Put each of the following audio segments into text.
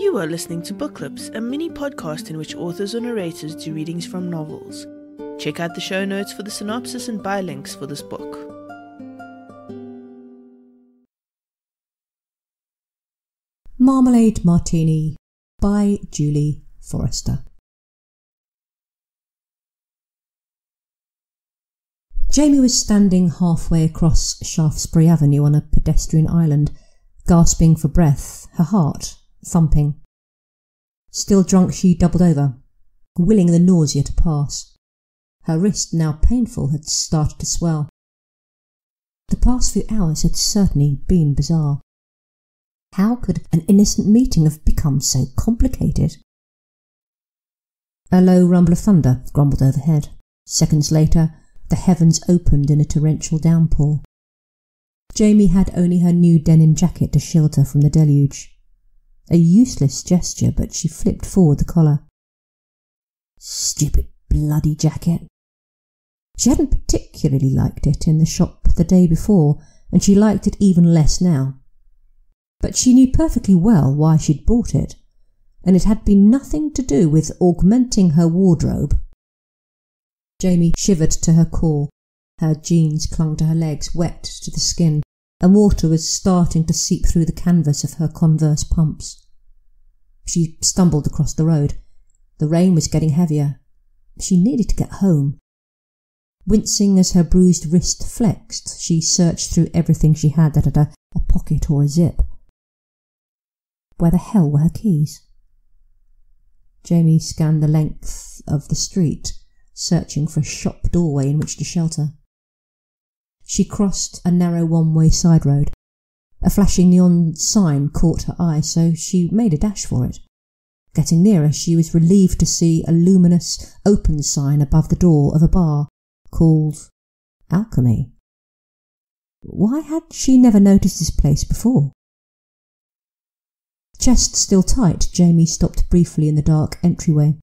You are listening to Book Clips, a mini podcast in which authors or narrators do readings from novels. Check out the show notes for the synopsis and buy links for this book. Marmalade Martini by Julie Forrester. Jamie was standing halfway across Shaftesbury Avenue on a pedestrian island, gasping for breath, her heart thumping. Still drunk, she doubled over, willing the nausea to pass. Her wrist, now painful, had started to swell. The past few hours had certainly been bizarre. How could an innocent meeting have become so complicated? A low rumble of thunder grumbled overhead. Seconds later, the heavens opened in a torrential downpour. Jamie had only her new denim jacket to shield her from the deluge. A useless gesture, but she flipped forward the collar. Stupid bloody jacket. She hadn't particularly liked it in the shop the day before, and she liked it even less now. But she knew perfectly well why she'd bought it, and it had been nothing to do with augmenting her wardrobe. Jamie shivered to her core. Her jeans clung to her legs, wet to the skin, and water was starting to seep through the canvas of her Converse pumps. She stumbled across the road. The rain was getting heavier. She needed to get home. Wincing as her bruised wrist flexed, she searched through everything she had that had a pocket or a zip. Where the hell were her keys? Jamie scanned the length of the street, searching for a shop doorway in which to shelter. She crossed a narrow one-way side road. A flashing neon sign caught her eye, so she made a dash for it. Getting nearer, she was relieved to see a luminous, open sign above the door of a bar called Alchemy. Why had she never noticed this place before? Chest still tight, Jamie stopped briefly in the dark entryway.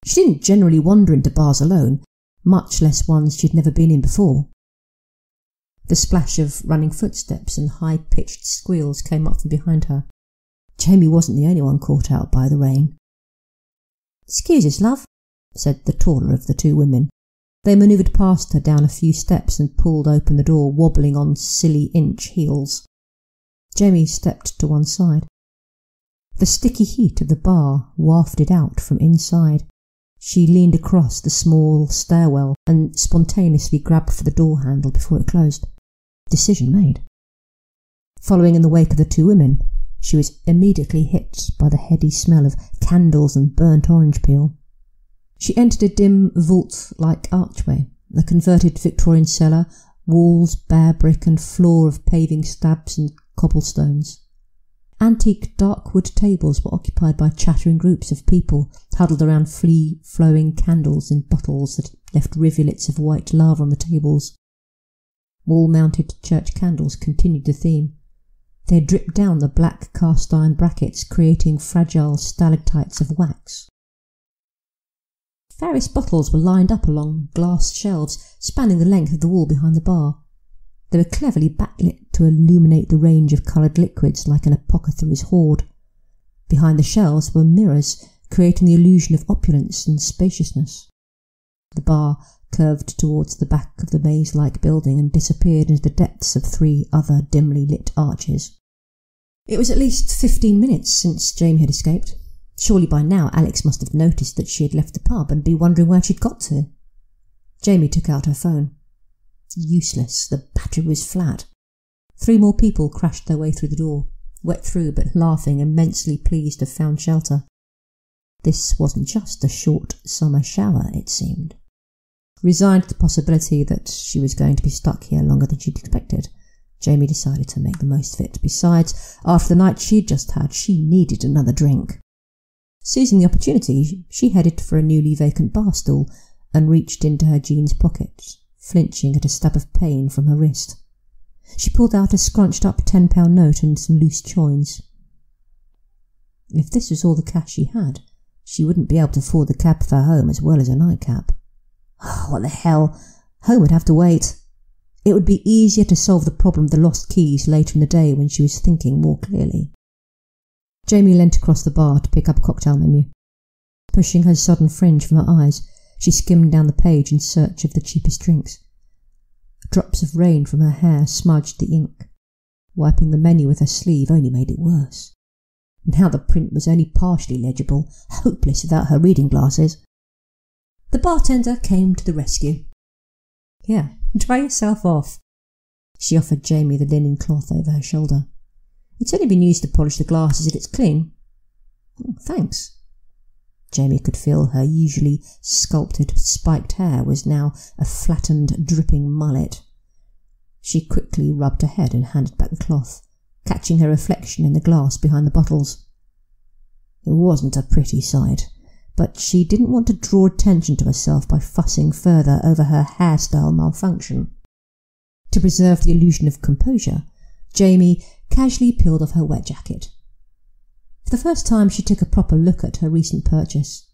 She didn't generally wander into bars alone, much less ones she'd never been in before. The splash of running footsteps and high-pitched squeals came up from behind her. Jamie wasn't the only one caught out by the rain. "Excuse us, love," said the taller of the two women. They manoeuvred past her down a few steps and pulled open the door, wobbling on silly-inch heels. Jamie stepped to one side. The sticky heat of the bar wafted out from inside. She leaned across the small stairwell and spontaneously grabbed for the door handle before it closed. Decision made. Following in the wake of the two women, she was immediately hit by the heady smell of candles and burnt orange peel. She entered a dim vault-like archway, a converted Victorian cellar, walls bare brick and floor of paving slabs and cobblestones. Antique dark wood tables were occupied by chattering groups of people huddled around free-flowing candles in bottles that left rivulets of white lava on the tables. Wall-mounted church candles continued the theme. They had dripped down the black cast-iron brackets, creating fragile stalactites of wax. Various bottles were lined up along glass shelves spanning the length of the wall behind the bar. They were cleverly backlit to illuminate the range of coloured liquids like an apothecary's hoard. Behind the shelves were mirrors, creating the illusion of opulence and spaciousness. The bar curved towards the back of the maze-like building and disappeared into the depths of three other dimly lit arches. It was at least 15 minutes since Jamie had escaped. Surely by now Alex must have noticed that she had left the pub and be wondering where she'd got to. Jamie took out her phone. Useless, the battery was flat. 3 more people crashed their way through the door, wet through but laughing, immensely pleased to have found shelter. This wasn't just a short summer shower, it seemed. Resigned to the possibility that she was going to be stuck here longer than she'd expected, Jamie decided to make the most of it. Besides, after the night she'd just had, she needed another drink. Seizing the opportunity, she headed for a newly vacant bar stool and reached into her jeans pocket, flinching at a stab of pain from her wrist. She pulled out a scrunched-up £10 note and some loose coins. If this was all the cash she had, she wouldn't be able to afford the cab fare home as well as a nightcap. Oh, what the hell? Home would have to wait. It would be easier to solve the problem of the lost keys later in the day when she was thinking more clearly. Jamie leant across the bar to pick up a cocktail menu. Pushing her sodden fringe from her eyes, she skimmed down the page in search of the cheapest drinks. Drops of rain from her hair smudged the ink. Wiping the menu with her sleeve only made it worse. Now the print was only partially legible, hopeless without her reading glasses. The bartender came to the rescue. "Here, dry yourself off." She offered Jamie the linen cloth over her shoulder. "It's only been used to polish the glasses if it's clean." "Thanks." Jamie could feel her usually sculpted, spiked hair was now a flattened, dripping mullet. She quickly rubbed her head and handed back the cloth, catching her reflection in the glass behind the bottles. It wasn't a pretty sight, but she didn't want to draw attention to herself by fussing further over her hairstyle malfunction. To preserve the illusion of composure, Jamie casually peeled off her wet jacket. For the first time she took a proper look at her recent purchase.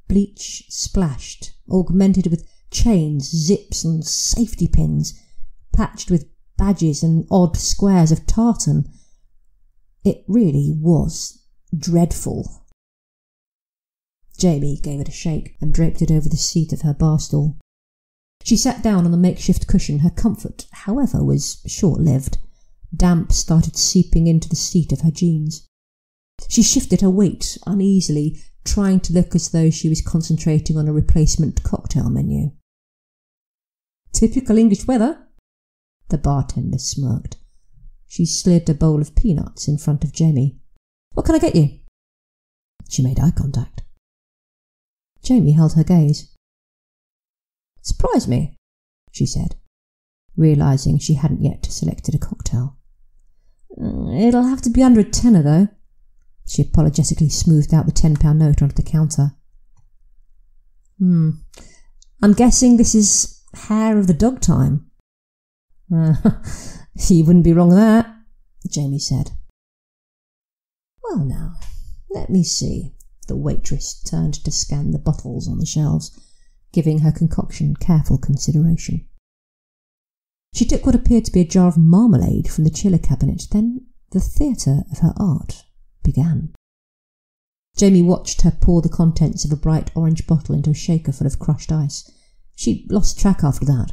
Bleach splashed, augmented with chains, zips and safety pins, patched with badges and odd squares of tartan. It really was dreadful. Jamie gave it a shake and draped it over the seat of her bar stool. She sat down on the makeshift cushion. Her comfort, however, was short-lived. Damp started seeping into the seat of her jeans. She shifted her weight uneasily, trying to look as though she was concentrating on a replacement cocktail menu. "Typical English weather," the bartender smirked. She slid a bowl of peanuts in front of Jamie. "What can I get you?" She made eye contact. Jamie held her gaze. "Surprise me," she said, realising she hadn't yet selected a cocktail. "It'll have to be under a tenner, though." She apologetically smoothed out the £10 note onto the counter. "I'm guessing this is hair of the dog time." "You wouldn't be wrong with that," Jamie said. "Well now, let me see." The waitress turned to scan the bottles on the shelves, giving her concoction careful consideration. She took what appeared to be a jar of marmalade from the chiller cabinet. Then the theatre of her art began. Jamie watched her pour the contents of a bright orange bottle into a shaker full of crushed ice. She lost track after that.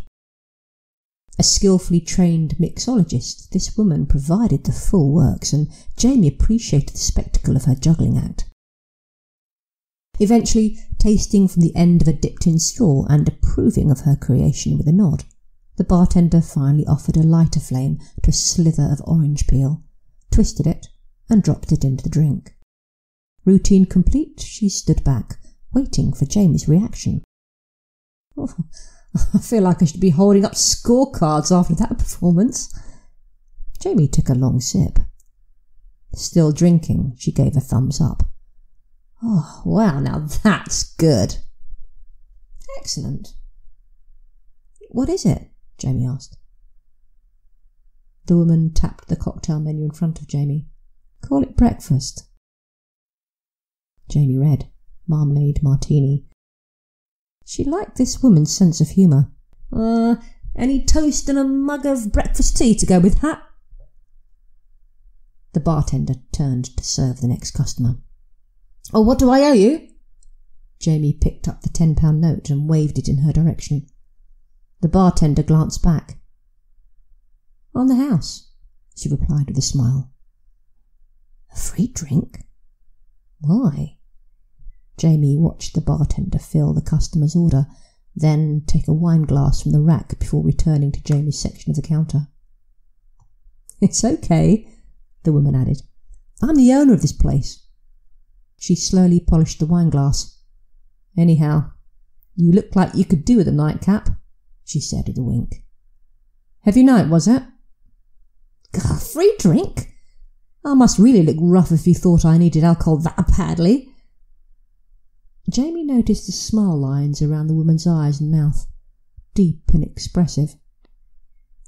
A skillfully trained mixologist, this woman provided the full works, and Jamie appreciated the spectacle of her juggling act. Eventually, tasting from the end of a dipped-in straw and approving of her creation with a nod, the bartender finally offered a lighter flame to a slither of orange peel, twisted it, and dropped it into the drink. Routine complete, she stood back, waiting for Jamie's reaction. "Oh, I feel like I should be holding up scorecards after that performance." Jamie took a long sip. Still drinking, she gave a thumbs up. "Oh, wow, now that's good." "Excellent." "What is it?" Jamie asked. The woman tapped the cocktail menu in front of Jamie. "Call it breakfast." Jamie read, Marmalade Martini. She liked this woman's sense of humour. Any toast and a mug of breakfast tea to go with that?" The bartender turned to serve the next customer. "Oh, what do I owe you?" Jamie picked up the £10 note and waved it in her direction. The bartender glanced back. "On the house," she replied with a smile. "A free drink? Why?" Jamie watched the bartender fill the customer's order, then take a wine glass from the rack before returning to Jamie's section of the counter. "It's okay," the woman added. "I'm the owner of this place." She slowly polished the wine glass. "Anyhow, you look like you could do with a nightcap," she said with a wink. "Heavy night, was it?" "God, free drink? I must really look rough if you thought I needed alcohol that badly." Jamie noticed the smile lines around the woman's eyes and mouth, deep and expressive.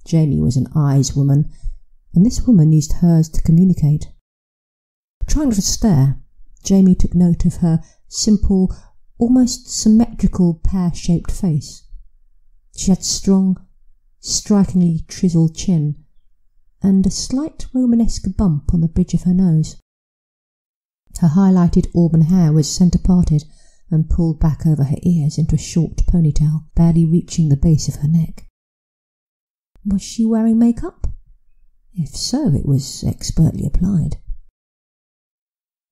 Jamie was an eyes woman, and this woman used hers to communicate. Trying not to stare, Jamie took note of her simple, almost symmetrical pear-shaped face. She had strong, strikingly chiseled chin, and a slight Romanesque bump on the bridge of her nose. Her highlighted auburn hair was centre-parted and pulled back over her ears into a short ponytail, barely reaching the base of her neck. Was she wearing makeup? If so, it was expertly applied.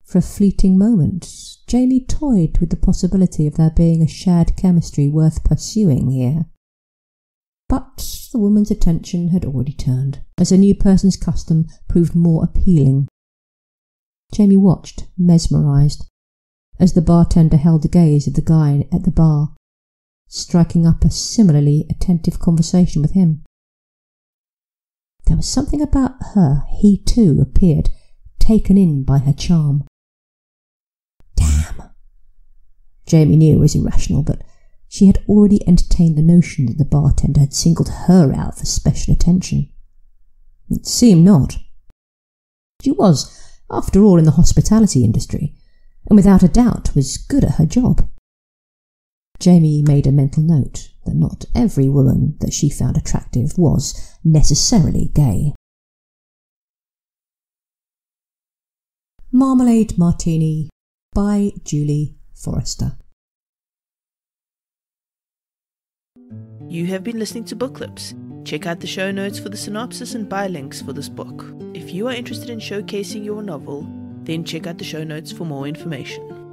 For a fleeting moment, Jamie toyed with the possibility of there being a shared chemistry worth pursuing here. But the woman's attention had already turned, as a new person's custom proved more appealing. Jamie watched, mesmerised, as the bartender held the gaze of the guy at the bar, striking up a similarly attentive conversation with him. There was something about her, he too appeared taken in by her charm. Damn! Jamie knew it was irrational, but she had already entertained the notion that the bartender had singled her out for special attention. It seemed not. She was, after all, in the hospitality industry, and without a doubt was good at her job. Jamie made a mental note that not every woman that she found attractive was necessarily gay. Marmalade Martini by Julie Forrester. You have been listening to Book Clips. Check out the show notes for the synopsis and buy links for this book. If you are interested in showcasing your novel, then check out the show notes for more information.